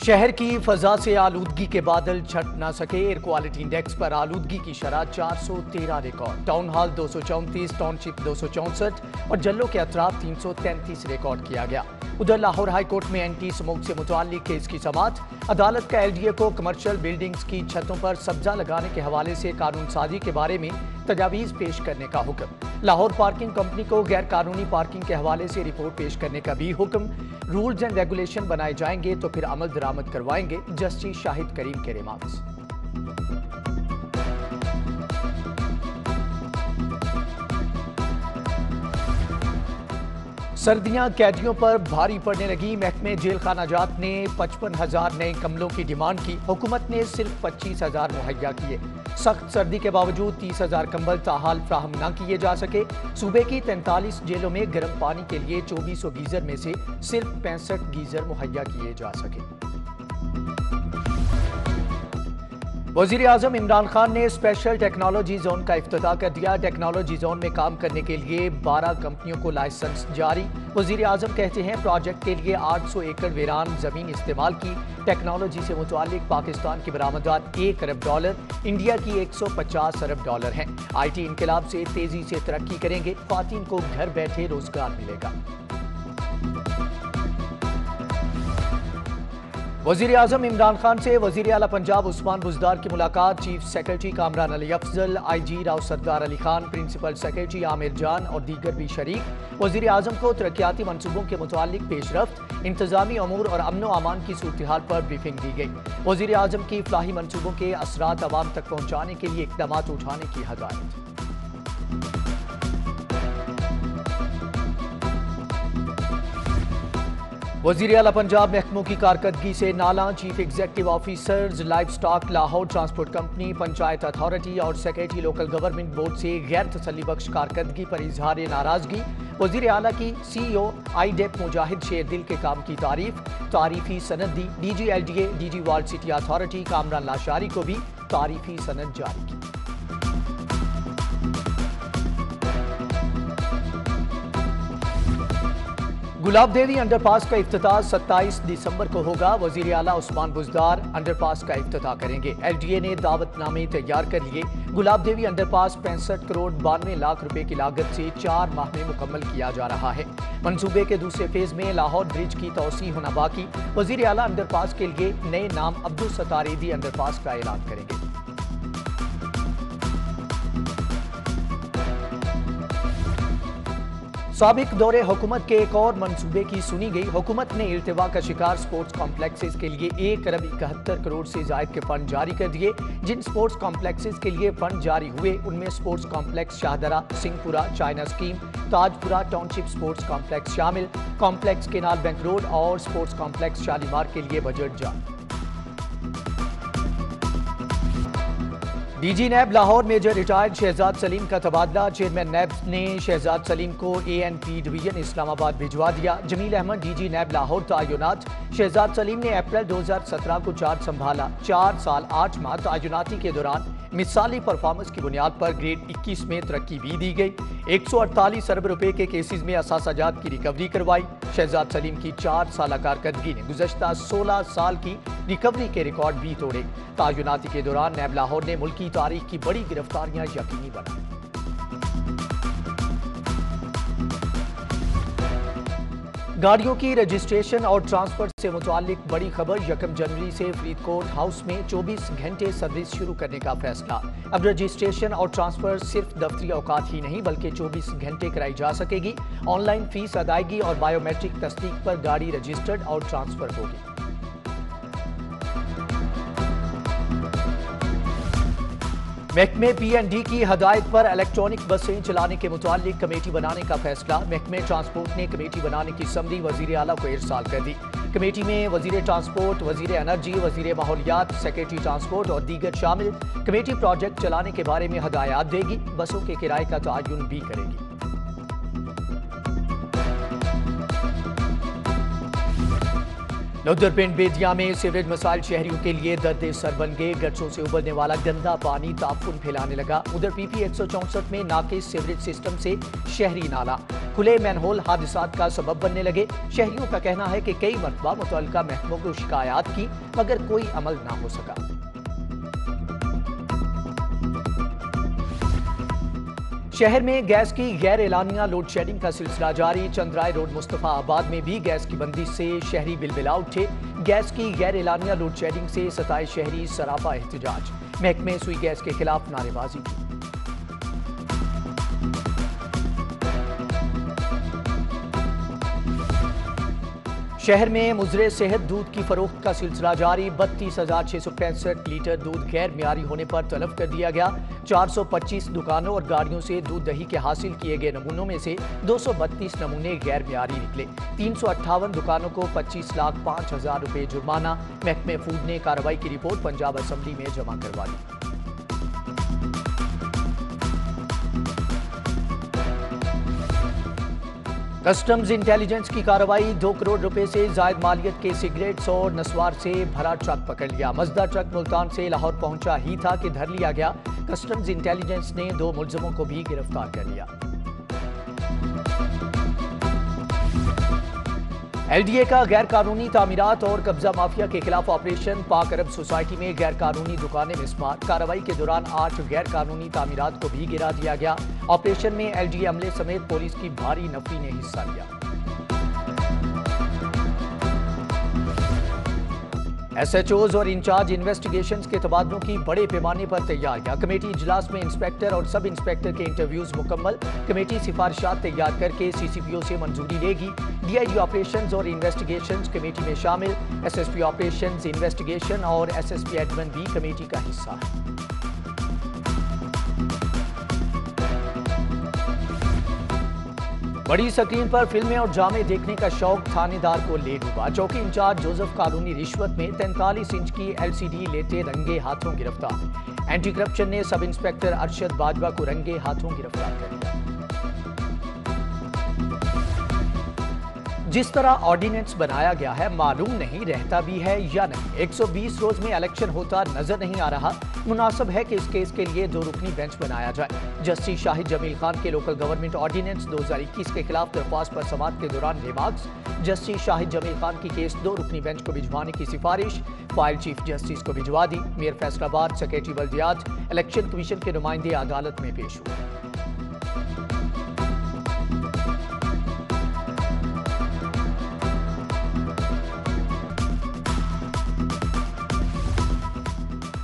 शहर की फजा से आलूदगी के बादल छट ना सके। एयर क्वालिटी इंडेक्स पर आलूदगी की शरह 413 रिकॉर्ड, टाउन हॉल 234, टाउनशिप 264 और जल्लों के अतराफ 333 रिकॉर्ड किया गया। उधर लाहौर हाई कोर्ट में एंटी स्मोक से मुताल्लिक केस की समाअत। अदालत का LDA को कमर्शियल बिल्डिंग्स की छतों पर सब्जा लगाने के हवाले से कानून साजी के बारे में तजावीज़ पेश करने का हुक्म। लाहौर पार्किंग कंपनी को गैर कानूनी पार्किंग के हवाले से रिपोर्ट पेश करने का भी हुक्म। रूल्स एंड रेगुलेशन बनाए जाएंगे तो फिर अमल दरामद करवाएंगे। जस्टिस शाहिद करीम के रिमार्क्स। सर्दियां कैदियों पर भारी पड़ने लगी। महकमे जेल खानाजात ने 55,000 नए कम्बलों की डिमांड की। हुकूमत ने सिर्फ 25,000 मुहैया किए। सख्त सर्दी के बावजूद 30,000 कंबल ताहाल फ्राहम न किए जा सके। सूबे की 43 जेलों में गर्म पानी के लिए 2400 गीजर में से सिर्फ 65 गीजर मुहैया किए जा सके। वज़ीर आज़म इमरान खान ने स्पेशल टेक्नोलॉजी जोन का इफ्तिताह कर दिया। टेक्नोलॉजी जोन में काम करने के लिए 12 कंपनियों को लाइसेंस जारी। वज़ीर आज़म कहते हैं प्रोजेक्ट के लिए 800 एकड़ वीरान जमीन इस्तेमाल की। टेक्नोलॉजी से मुतालिक पाकिस्तान की बरामदात $1 अरब, इंडिया की $150 अरब हैं। IT इनकलाब से तेजी से तरक्की करेंगे। ख्वातीन को घर बैठे रोजगार मिलेगा। वज़ीर आज़म इमरान खान से वज़ीर आला पंजाब उस्मान बुज़दार की मुलाकात। Chief secretary Kamran Ali Afzal, IG Rao Sardar Ali Khan, principal secretary Amir Jan और दीगर भी शरीक। वज़ीर आज़म को तरक्याती मनसूबों के मुतालिक पेशरफ्त, इंतजामी अमूर और अमन व अमान की सूरत हाल पर ब्रीफिंग दी गई। वज़ीर आज़म की फलाही मनसूबों के असरात अवाम तक पहुँचाने के लिए इक़दाम उठाने की हदायत। वज़ीर आला पंजाब महकमों की कारकर्दगी से नाला। Chief executive officers, live stock, Lahore transport company, panchayat authority और सेक्रेटरी लोकल गवर्नमेंट बोर्ड से गैर तसल्ली बख्श कारकर्दगी पर इजहार नाराजगी। वज़ीर आला की CEO IDEP मुजाहिद शेरदिल के काम की तारीफी सनद दी। DG LDA, DG ward city authority Kamran Lashari को भी तारीफी सनद जारी की। गुलाब देवी अंडरपास का इफ्तिताह 27 दिसंबर को होगा। वज़ीर आला उस्मान बुज़दार अंडरपास का इफ्तिताह करेंगे। LDA ने दावतनामे तैयार कर लिए। गुलाब देवी अंडरपास 65 करोड़ 92 लाख रुपए की लागत से 4 माह में मुकम्मल किया जा रहा है। मंसूबे के दूसरे फेज में लाहौर ब्रिज की तौसी होना बाकी। वज़ीर आला अंडरपास के लिए नए नाम अब्दुल सत्तार ईदी अंडरपास का ऐलान करेंगे। साबिक दौरे हुकूमत के एक और मंसूबे की सुनी गई। हुकूमत ने इल्तिवा का शिकार स्पोर्ट्स कॉम्प्लेक्सेस के लिए 1 अरब 71 करोड़ से जायद के फंड जारी कर दिए। जिन स्पोर्ट्स कॉम्प्लेक्सेस के लिए फंड जारी हुए उनमें sports complex Shahdara, Singhpura, China scheme, Tajpura township sports complex शामिल। कॉम्प्लेक्स केनाल बैंक रोड और स्पोर्ट्स कॉम्प्लेक्स शालीमार के लिए बजट जारी। DG नैब लाहौर मेजर रिटायर्ड शहजाद सलीम का तबादला। चेयरमैन नैब ने शहजाद सलीम को ANP डिवीजन इस्लामाबाद भिजवा दिया। जमील अहमद DG नैब लाहौर तयनात। शहजाद सलीम ने अप्रैल 2017 को चार्ज संभाला। 4 साल 8 माह तयनाती के दौरान मिसाली परफॉर्मेंस की बुनियाद पर ग्रेड 21 में तरक्की भी दी गई। 148 अरब रुपए के केसेस में असासाजात की रिकवरी करवाई। शहजाद सलीम की 4 साल कारकर्दगी ने गुज़श्ता 16 साल की रिकवरी के रिकॉर्ड भी तोड़े। तयनाती के दौरान नैब लाहौर ने मुल्की तारीख की बड़ी गिरफ्तारियां यकीनी बनाई। गाड़ियों की रजिस्ट्रेशन और ट्रांसफर से मुतालिक बड़ी खबर। 1 जनवरी से फरीदकोट हाउस में 24 घंटे सर्विस शुरू करने का फैसला। अब रजिस्ट्रेशन और ट्रांसफर सिर्फ दफ्तरी औकात ही नहीं बल्कि 24 घंटे कराई जा सकेगी। ऑनलाइन फीस अदायगी और बायोमेट्रिक तस्दीक पर गाड़ी रजिस्टर्ड और ट्रांसफर होगी। महकमे P&D की हदायत पर इलेक्ट्रॉनिक बसें चलाने के मुतालिक कमेटी बनाने का फैसला। महकमे ट्रांसपोर्ट ने कमेटी बनाने की समरी वज़ीर आला को इरसाल कर दी। कमेटी में वज़ीर ट्रांसपोर्ट, वज़ीर एनर्जी, वज़ीर माहौलियात, सेक्रेटरी ट्रांसपोर्ट और दीगर शामिल। कमेटी प्रोजेक्ट चलाने के बारे में हदायत देगी। बसों के किराए का तयन भी करेगी। लुधरपिंड बेदिया में सीवरेज मसाइल शहरियों के लिए दर्द सर बन गए। गटरों से उबलने वाला गंदा पानी ताफुन फैलाने लगा। उधर पीपी 164 में नाके सीवरेज सिस्टम से शहरी नाला खुले मैनहोल हादसात का सबब बनने लगे। शहरियों का कहना है कि कई मरतबा मुतल्लिका महकमों को शिकायत की मगर कोई अमल ना हो सका। शहर में गैस की गैर एलानिया लोड शेडिंग का सिलसिला जारी। चंद्राय रोड मुस्तफा आबाद में भी गैस की बंदिश से शहरी बिलबिला उठे। गैस की गैर एलानिया लोड शेडिंग से सताए शहरी सरापा एहतजाज। महकमे सुई गैस के खिलाफ नारेबाजी की। शहर में मुजरे सेहत दूध की फरोख्त का सिलसिला जारी। 32,665 लीटर दूध गैर मियारी होने पर तलब कर दिया गया। 425 दुकानों और गाड़ियों से दूध दही के हासिल किए गए नमूनों में से 232 नमूने गैर मियारी निकले। 358 दुकानों को 25,05,000 रुपए जुर्माना। महकमे फूड ने कार्रवाई की रिपोर्ट पंजाब असेंबली में जमा करवा दी। कस्टम्स इंटेलिजेंस की कार्रवाई। 2 करोड़ रुपए से जायद मालियत के सिगरेट्स और नस्वार से भरा ट्रक पकड़ लिया। मजदा ट्रक मुल्तान से लाहौर पहुंचा ही था कि धर लिया गया। कस्टम्स इंटेलिजेंस ने 2 मुलजमों को भी गिरफ्तार कर लिया। LDA का गैर कानूनी तामीरात और कब्जा माफिया के खिलाफ ऑपरेशन। पाक अरब सोसाइटी में गैर कानूनी दुकानें मिसमार। कार्रवाई के दौरान 8 गैर कानूनी तामीरात को भी गिरा दिया गया। ऑपरेशन में LDA अमले समेत पुलिस की भारी नफरी ने हिस्सा लिया। SHOs और इंचार्ज इन्वेस्टिगेशंस के तबादलों की बड़े पैमाने पर तैयारियां। कमेटी इजलास में इंस्पेक्टर और सब इंस्पेक्टर के इंटरव्यूज मुकम्मल। कमेटी सिफारिशात तैयार करके CCPO से मंजूरी लेगी। DIG ऑपरेशंस और इन्वेस्टिगेशंस कमेटी में शामिल। SSP ऑपरेशंस इन्वेस्टिगेशन और SSP एडमिन भी कमेटी का हिस्सा है। बड़ी स्क्रीन पर फिल्में और ड्रामे देखने का शौक थानेदार को ले डूबा। चौकी इंचार्ज जोसेफ कॉलोनी रिश्वत में 43 इंच की LCD लेटे रंगे हाथों गिरफ्तार। एंटी करप्शन ने सब इंस्पेक्टर अरशद बाजवा को रंगे हाथों गिरफ्तार कर लिया। जिस तरह ऑर्डिनेंस बनाया गया है मालूम नहीं रहता भी है या नहीं। 120 रोज में इलेक्शन होता नजर नहीं आ रहा। मुनासिब है कि इस केस के लिए 2 रुकनी बेंच बनाया जाए। जस्टिस शाहिद जमील खान के लोकल गवर्नमेंट ऑर्डिनेंस 2021 के खिलाफ दरख्वास्त पर समाअत के दौरान रिमार्क्स। जस्टिस शाहिद जमील खान की केस 2 रुकनी बेंच को भिजवाने की सिफारिश। फाइल चीफ जस्टिस को भिजवा दी। मेयर फैसलाबाद, सेक्रेटरी बल्दियात, इलेक्शन कमीशन के नुमाइंदे अदालत में पेश हुए।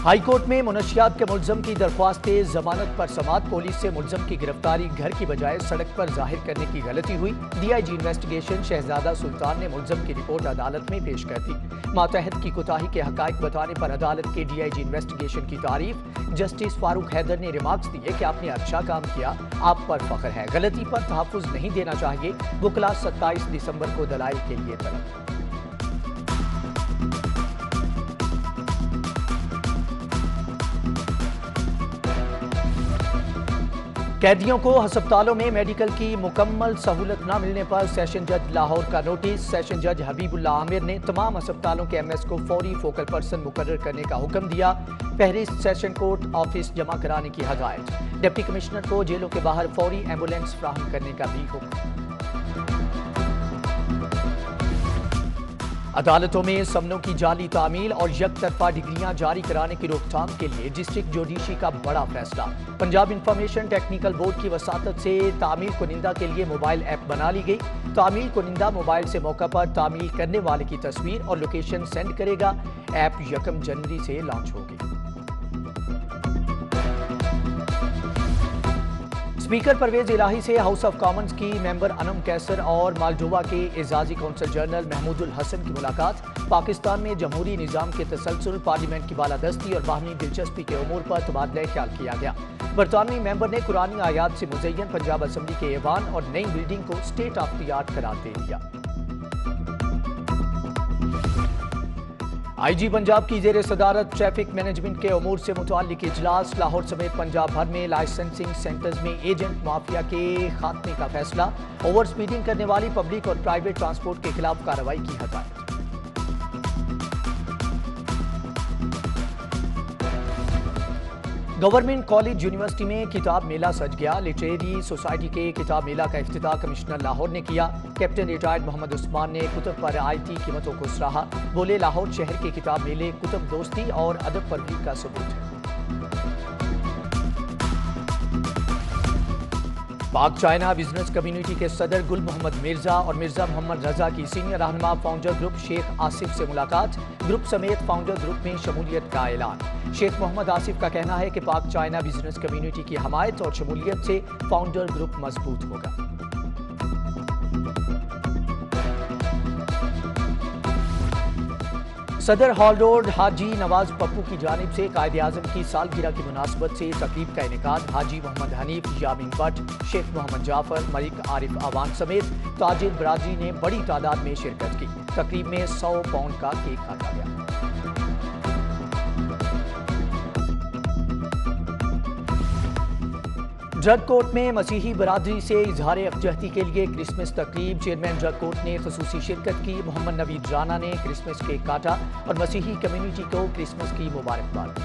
हाई कोर्ट में मुनशियात के मुलजम की दरख्वास्तें जमानत पर समाअत। पुलिस से मुलजम की गिरफ्तारी घर की बजाय सड़क पर जाहिर करने की गलती हुई। DIG इन्वेस्टिगेशन शहजादा सुल्तान ने मुलजम की रिपोर्ट अदालत में पेश कर दी। मातहत की कोताही के हकायक बताने पर अदालत के DIG इन्वेस्टिगेशन की तारीफ। जस्टिस फारूक हैदर ने रिमार्क्स दिए कि आपने अच्छा काम किया, आप पर फख्र है, गलती पर तहफ्फुज नहीं देना चाहिए। वकला 27 दिसंबर को दलाइल के लिए तलब। कैदियों को अस्पतालों में मेडिकल की मुकम्मल सहूलत न मिलने पर सेशन जज लाहौर का नोटिस। सेशन जज हबीबुल्लाह आमिर ने तमाम अस्पतालों के MS को फौरी फोकल पर्सन मुकर्रर करने का हुक्म दिया। फहरिस्त सेशन कोर्ट ऑफिस जमा कराने की हदायत। डिप्टी कमिश्नर को जेलों के बाहर फौरी एम्बुलेंस फ्राहम करने का भी हुक्म। अदालतों में समनों की जाली तामील और यकतरफा डिग्रियां जारी कराने की रोकथाम के लिए डिस्ट्रिक्ट जुडिशरी का बड़ा फैसला। पंजाब इंफॉर्मेशन टेक्निकल बोर्ड की वसातत से तामील कुनिंदा के लिए मोबाइल ऐप बना ली गई। तामील कुनिंदा मोबाइल से मौका पर तामील करने वाले की तस्वीर और लोकेशन सेंड करेगा। ऐप 1 जनवरी से लॉन्च होगी। स्पीकर परवेज इलाही से हाउस ऑफ कॉमन्स की मेंबर अनम कैसर और मालडोवा के एजाजी कौंसल जनरल महमूदुल हसन की मुलाकात। पाकिस्तान में जमहूरी निज़ाम के तसलसल, पार्लियामेंट की बालादस्ती और बाहमी दिलचस्पी के उमूर पर तबादला ख्याल किया गया। बरतानवी मेंबर ने कुरानी आयात से मुज़य्यन पंजाब असेंबली के ऐवान और नई बिल्डिंग को स्टेट ऑफ द आर्ट करार दे दिया। IG पंजाब की जेर सदारत ट्रैफिक मैनेजमेंट के उमूर से मुताल्लिक इजलास। लाहौर समेत पंजाब भर में लाइसेंसिंग सेंटर्स में एजेंट माफिया के खात्मे का फैसला। ओवर स्पीडिंग करने वाली पब्लिक और प्राइवेट ट्रांसपोर्ट के खिलाफ कार्रवाई की हदायत। गवर्नमेंट कॉलेज यूनिवर्सिटी में किताब मेला सज गया। लिटरेरी सोसाइटी के किताब मेला का इफ्तिताह कमिश्नर लाहौर ने किया। कैप्टन रिटायर्ड मोहम्मद उस्मान ने कुतुब पर आयती कीमतों को सराहा। बोले, लाहौर शहर के किताब मेले कुतुब दोस्ती और अदब पर भी का सबूत है। पाक चाइना बिजनेस कम्युनिटी के सदर गुल मोहम्मद मिर्जा और मिर्जा मोहम्मद रजा की सीनियर रहनुमा फाउंडर ग्रुप शेख आसिफ से मुलाकात। ग्रुप समेत फाउंडर ग्रुप में शमूलियत का ऐलान। शेख मोहम्मद आसिफ का कहना है कि पाक चाइना बिजनेस कम्युनिटी की हमायत और शमूलियत से फाउंडर ग्रुप मजबूत होगा। सदर हॉल रोड हाजी नवाज पप्पू की जानिब से कायदे आजम की सालगिरह की मुनासबत से तकरीब का इनेकाद। हाजी मोहम्मद हनीफ, यामीन भट्ट, शेख मोहम्मद जाफर, मलिक आरिफ आवान समेत ताजिर बरादरी ने बड़ी तादाद में शिरकत की। तकरीब में 100 पाउंड का केक काटा गया। ड्रग कोर्ट में मसीही बरादरी से इजहार यकजहती के लिए क्रिसमस तकरीब। चेयरमैन ड्रग कोर्ट ने खसूसी शिरकत की। मोहम्मद नवीद राना ने क्रिसमस केक काटा और मसीही कम्युनिटी को क्रिसमस की मुबारकबाद दी।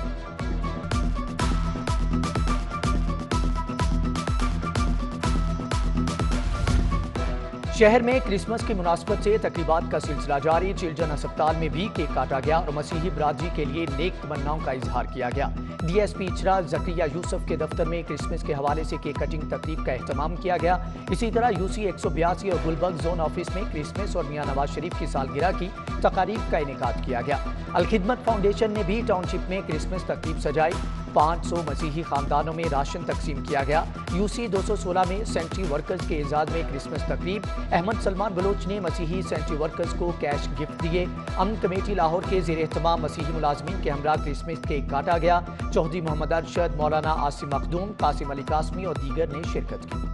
शहर में क्रिसमस की मुनासबत से तकरीबात का सिलसिला जारी। चिल्ड्रन अस्पताल में भी केक काटा गया और मसीही बरादरी के लिए नेक तमन्नाओं का इजहार किया गया। DSP इचरा जकरिया यूसुफ के दफ्तर में क्रिसमस के हवाले से केक कटिंग तकरीब का एहतमाम किया गया। इसी तरह UC 182 और गुलबर्ग जोन ऑफिस में क्रिसमस और मियां नवाज शरीफ की सालगिरह की तकारीब का इनेकाद किया गया। अलखिदमत फाउंडेशन ने भी टाउनशिप में क्रिसमस तकरीब सजाई। 500 मसीही खानदानों में राशन तकसीम किया गया। UC 216 में सेंट्री वर्कर्स के एजाज में क्रिसमस तकरीब। अहमद सलमान बलोच ने मसीही सेंट्री वर्कर्स को कैश गिफ्ट दिए। अमन कमेटी लाहौर के ज़ेर एहतमाम मसीही मुलाजमीन के हमरा क्रिसमस केक काटा गया। चौधरी मोहम्मद अरशद, मौलाना आसिम मखदूम, कासिम अली कासमी और दीगर ने शिरकत की।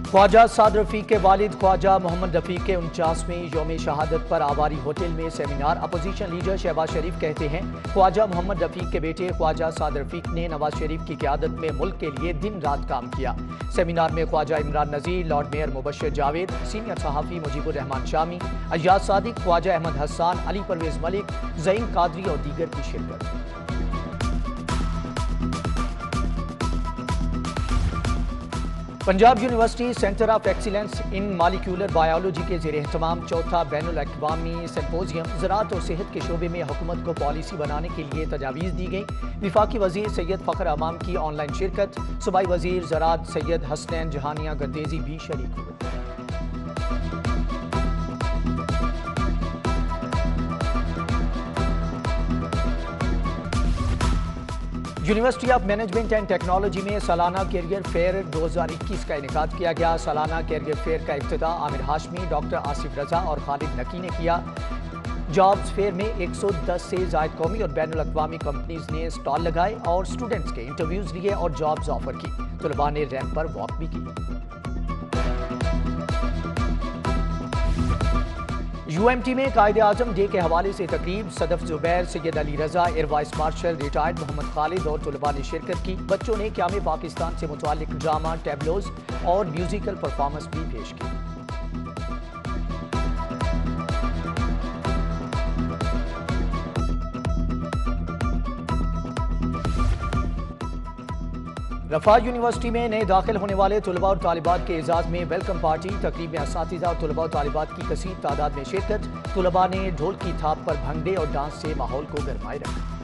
ख्वाजा साद रफीक के वालिद ख्वाजा मोहम्मद रफीक के 49वें यौम शहादत पर आवारी होटल में सेमिनार। अपोजिशन लीडर शहबाज शरीफ कहते हैं, ख्वाजा मोहम्मद रफीक के बेटे ख्वाजा साद रफीक ने नवाज शरीफ की क़यादत में मुल्क के लिए दिन रात काम किया। सेमिनार में Khawaja Imran Nazir, lord mayor Mubashar Javed, senior सहाफ़ी मुजीबुर रहमान शामी, अय्याज सादिक, ख्वाजा अहमद हसन, अली परवेज़ मलिक, ज़ईन कादरी और दीगर की शिरकत। Punjab university centre of excellence in molecular biology के ज़ेर एहतमाम चौथा बैनुल अक़वामी सिम्पोजियम ज़राअत और सेहत के शोबे में हुकूमत को पॉलिसी बनाने के लिए तजावीज़ दी गई। विफाकी वज़ीर सैयद फ़खर अमाम की ऑनलाइन शिरकत। सूबाई वज़ीर ज़राअत सैयद हसनैन जहानिया गर्देज़ी भी शरीक हुए। University of management and technology में सालाना कैरियर फेयर 2021 का इनेकाद किया गया। सालाना कैरियर फेयर का इफ्तिताह आमिर हाशमी, डॉक्टर आसिफ रजा और खालिद नकी ने किया। जॉब्स फेयर में 110 से ज़ायद कौमी और बैनुल अक़वामी कंपनीज ने स्टॉल लगाए और स्टूडेंट्स के इंटरव्यूज लिए और जॉब्स ऑफर की। तलबा ने रैंप पर वॉक भी की। UMT में कायदे आजम डे के हवाले से तकरीब। Sadaf Zubair, Syed Ali Raza, air vice marshal retired Mohammad Khalid और तलबा ने शिरकत की। बच्चों ने क़याम पाकिस्तान से मुताल्लिक ड्रामा, टैबलोज और म्यूजिकल परफॉर्मेंस भी पेश की। रफ़ा यूनिवर्सिटी में नए दाखिल होने वाले तलबा और तालिबात के एजाज में वेलकम पार्टी। तकरीब में असातिज़ा और तलबा और तालिबात की कसीर तादाद में शिरकत। तलबा ने ढोल की थाप पर भंगड़े और डांस से माहौल को गरमाए रखा।